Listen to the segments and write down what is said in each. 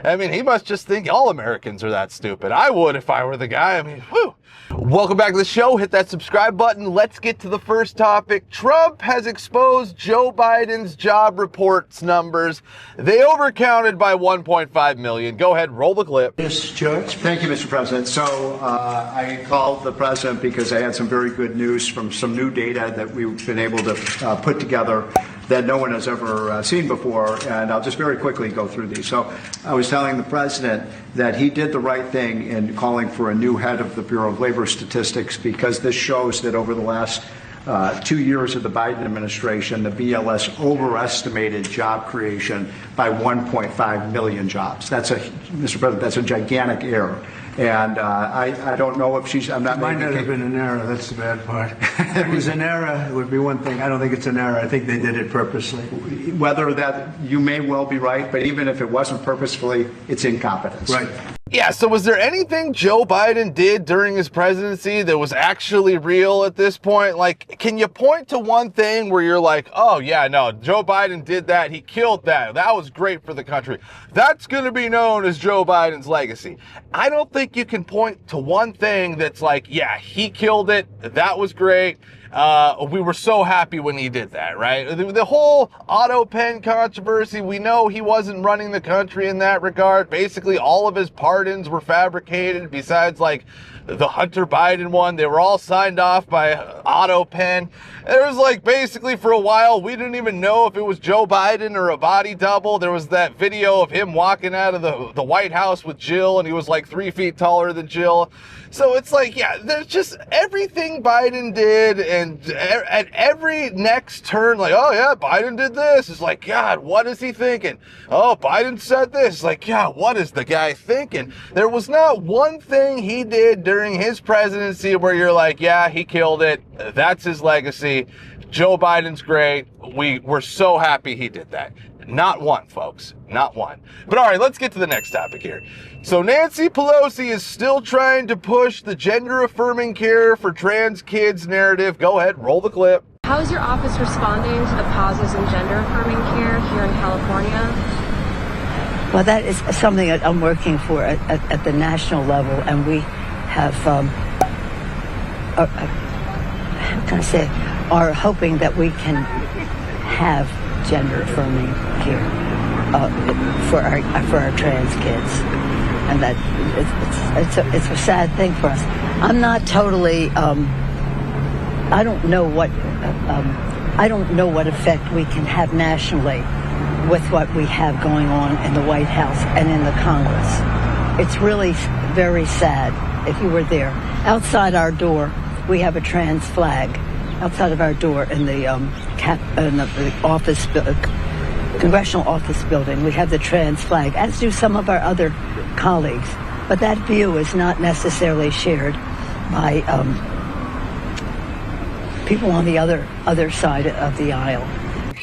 I mean, he must just think all Americans are that stupid. I would if I were the guy. I mean, whew. Welcome back to the show. Hit that subscribe button. Let's get to the first topic. Trump has exposed Joe Biden's job reports numbers. They overcounted by 1.5 million. Go ahead, roll the clip. Yes, George. Thank you, Mr. President. So I called the president because I had some very good news from some new data that we've been able to put together that no one has ever seen before, and I'll just very quickly go through these. So I was telling the president that he did the right thing in calling for a new head of the Bureau of Labor Statistics, because this shows that over the last 2 years of the Biden administration, the BLS overestimated job creation by 1.5 million jobs. That's Mr. President, that's a gigantic error. And I don't know if she's, I'm not It might not have been an error, that's the bad part. If it was an error, it would be one thing. I don't think it's an error. I think they did it purposely. Whether that, you may well be right, but even if it wasn't purposefully, it's incompetence. Right. Yeah, so was there anything Joe Biden did during his presidency that was actually real at this point? Like, can you point to one thing where you're like, oh yeah, no, Joe Biden did that, he killed that, that was great for the country. That's going to be known as Joe Biden's legacy. I don't think you can point to one thing that's like, yeah, he killed it, that was great. We were so happy when he did that, right? The whole auto pen controversy, we know he wasn't running the country in that regard. Basically, all of his pardons were fabricated, besides like the Hunter Biden one. They were all signed off by auto pen. It was like basically for a while, we didn't even know if it was Joe Biden or a body double. There was that video of him walking out of the White House with Jill, and he was like 3 feet taller than Jill. So it's like, yeah, there's just everything Biden did, and at every next turn, like, oh yeah, Biden did this. It's like, God, what is he thinking? Oh, Biden said this. It's like, yeah, what is the guy thinking? There was not one thing he did during his presidency where you're like, yeah, he killed it. That's his legacy. Joe Biden's great. We're so happy he did that. Not one, folks. Not one. But all right, let's get to the next topic here. So Nancy Pelosi is still trying to push the gender-affirming care for trans kids narrative. Go ahead, roll the clip. How is your office responding to the pauses in gender-affirming care here in California? Well, that is something that I'm working for at the national level, and we have, how can I say, are hoping that we can have gender-affirming care for our trans kids, and that it's a sad thing for us. I'm not totally. I don't know what effect we can have nationally with what we have going on in the White House and in the Congress. It's really very sad. If you were there, outside our door, we have a trans flag. Outside of our door in the office, congressional office building, we have the trans flag, as do some of our other colleagues. But that view is not necessarily shared by people on the other side of the aisle.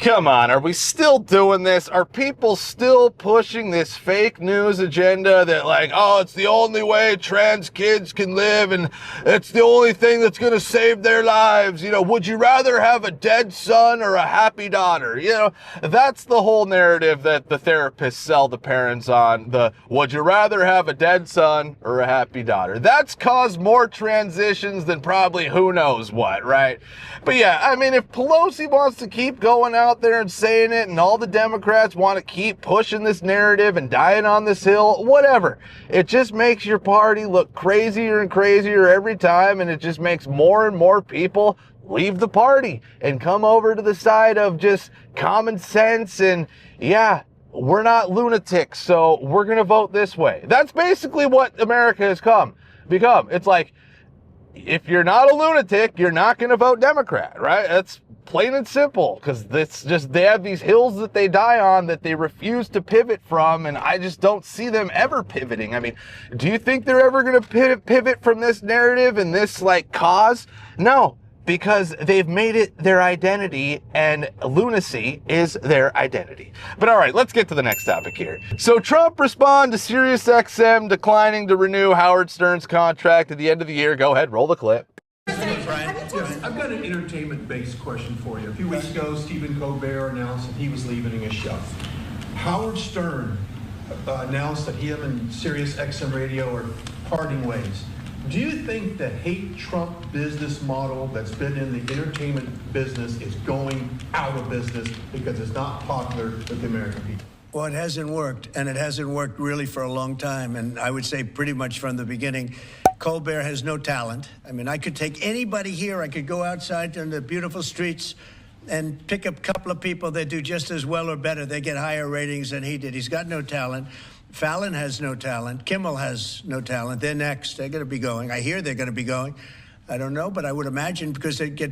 Come on, are we still doing this? Are people still pushing this fake news agenda that like, oh, it's the only way trans kids can live and it's the only thing that's going to save their lives? You know, would you rather have a dead son or a happy daughter? You know, that's the whole narrative that the therapists sell the parents on. The would you rather have a dead son or a happy daughter? That's caused more transitions than probably who knows what, right? But yeah, I mean, if Pelosi wants to keep going out there and saying it, and all the Democrats want to keep pushing this narrative and dying on this hill, whatever. It just makes your party look crazier and crazier every time, and it just makes more and more people leave the party and come over to the side of just common sense and, yeah, we're not lunatics, so we're going to vote this way. That's basically what America has become. It's like, if you're not a lunatic, you're not going to vote Democrat, right? That's plain and simple, because they have these hills that they die on that they refuse to pivot from, and I just don't see them ever pivoting. I mean, do you think they're ever going to pivot from this narrative and this like cause? No, because they've made it their identity, and lunacy is their identity. But all right, let's get to the next topic here. So Trump responded to SiriusXM declining to renew Howard Stern's contract at the end of the year. Go ahead, roll the clip. I've got an entertainment-based question for you. A few weeks ago, Stephen Colbert announced that he was leaving his show. Howard Stern announced that him and SiriusXM Radio are parting ways. Do you think the hate Trump business model that's been in the entertainment business is going out of business because it's not popular with the American people? Well, it hasn't worked, and it hasn't worked really for a long time, and I would say pretty much from the beginning. Colbert has no talent. I mean, I could take anybody here, I could go outside in the beautiful streets and pick up a couple of people that do just as well or better. They get higher ratings than he did. He's got no talent. Fallon has no talent. Kimmel has no talent. They're next. They're going to be going. I hear they're going to be going. I don't know, but I would imagine because they get,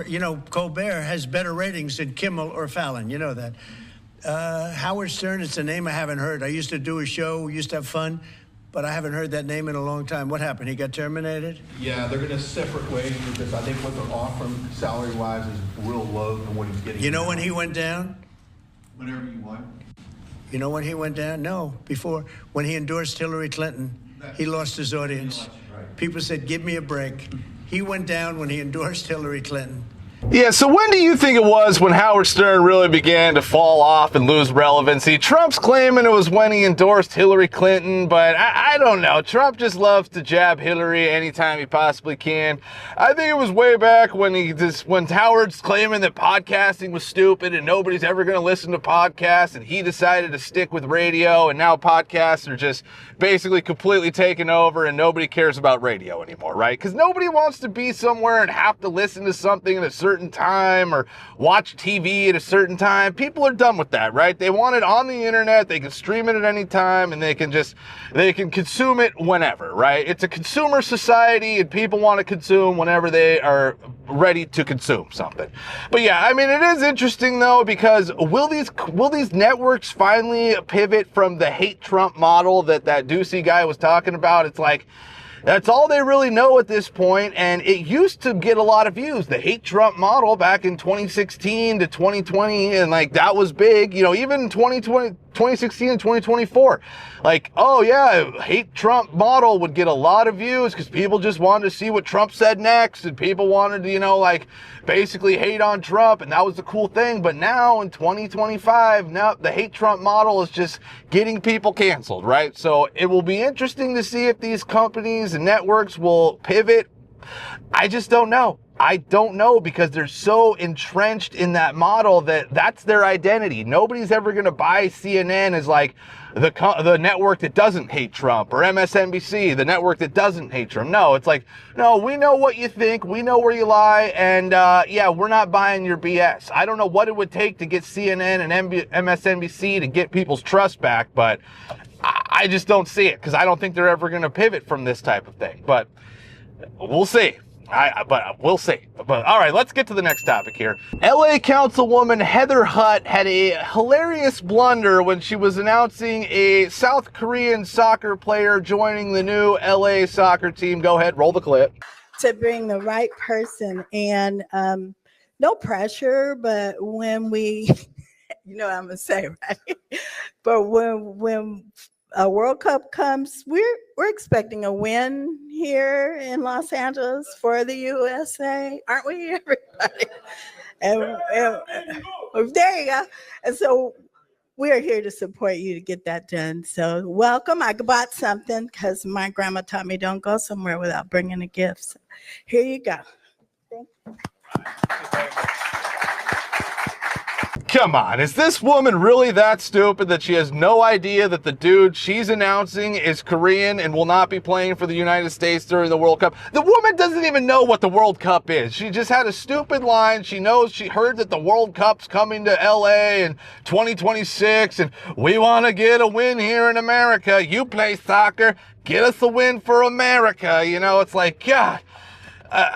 you know, Colbert has better ratings than Kimmel or Fallon. You know that. Howard Stern is a name I haven't heard. I used to do a show. We used to have fun, but I haven't heard that name in a long time. What happened? He got terminated? Yeah, they're going to separate ways because I think what they're offering salary-wise is real low than what he's getting. You know when he went down? Whenever you want. You know when he went down? No, before. When he endorsed Hillary Clinton, he lost his audience. People said, give me a break. He went down when he endorsed Hillary Clinton. Yeah, so when do you think it was when Howard Stern really began to fall off and lose relevancy? Trump's claiming it was when he endorsed Hillary Clinton, but I don't know. Trump just loves to jab Hillary anytime he possibly can. I think it was way back when when Howard's claiming that podcasting was stupid and nobody's ever going to listen to podcasts, and he decided to stick with radio, and now podcasts are just basically completely taken over and nobody cares about radio anymore, right? Because nobody wants to be somewhere and have to listen to something at a certain time or watch TV at a certain time. People are done with that, right? They want it on the internet. They can stream it at any time and they can consume it whenever, right? It's a consumer society and people want to consume whenever they are ready to consume something. But yeah, I mean, it is interesting though, because will these networks finally pivot from the hate Trump model that Ducey guy was talking about? It's like, that's all they really know at this point, and it used to get a lot of views. The hate Trump model back in 2016 to 2020, and like that was big, you know, even 2016 and 2024. Like, oh yeah, hate Trump model would get a lot of views because people just wanted to see what Trump said next, and people wanted to, you know, like basically hate on Trump, and that was the cool thing. But now in 2025, now the hate Trump model is just getting people canceled, right? So it will be interesting to see if these companies and networks will pivot. I just don't know. I don't know, because they're so entrenched in that model that that's their identity. Nobody's ever going to buy CNN as like the network that doesn't hate Trump, or MSNBC, the network that doesn't hate Trump. No, it's like, no, we know what you think. We know where you lie. And yeah, we're not buying your BS. I don't know what it would take to get CNN and MSNBC to get people's trust back, but I just don't see it, because I don't think they're ever going to pivot from this type of thing. But we'll see. But we'll see. But all right, let's get to the next topic here. LA Councilwoman Heather Hutt had a hilarious blunder when she was announcing a South Korean soccer player joining the new LA soccer team. Go ahead, roll the clip. To bring the right person, and no pressure, but when we, you know what I'm gonna say, right? But when a World Cup comes, we're expecting a win here in Los Angeles for the USA, aren't we, everybody? And there you go. And so we're here to support you to get that done. So welcome. I bought something because my grandma taught me don't go somewhere without bringing a gift. So here you go. Thank you. Come on, is this woman really that stupid that she has no idea that the dude she's announcing is Korean and will not be playing for the United States during the World Cup? The woman doesn't even know what the World Cup is. She just had a stupid line. She heard that the World Cup's coming to LA in 2026 and we want to get a win here in America. You play soccer, get us a win for America. You know, it's like, God.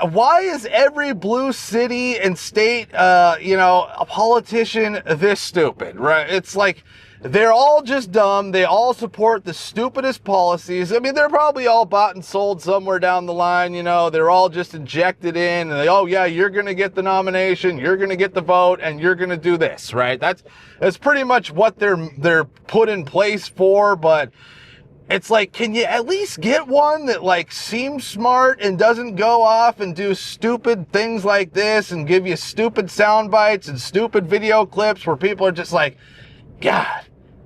Why is every blue city and state, a politician this stupid, right? It's like they're all just dumb. They all support the stupidest policies. I mean, they're probably all bought and sold somewhere down the line. You know, they're all just injected in. And oh yeah, you're going to get the nomination, you're going to get the vote, and you're going to do this, right? That's pretty much what they're put in place for. But it's like, can you at least get one that like seems smart and doesn't go off and do stupid things like this and give you stupid sound bites and stupid video clips where people are just like, God,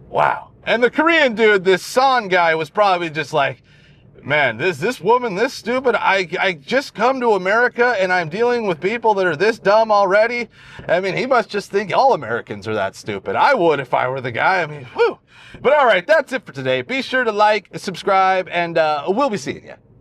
wow. And the Korean dude, this Son guy, was probably just like, man, this woman this stupid. I just come to America and I'm dealing with people that are this dumb already. I mean, he must just think all Americans are that stupid. I would if I were the guy. I mean, whew. But all right, that's it for today. Be sure to like, subscribe, and we'll be seeing you.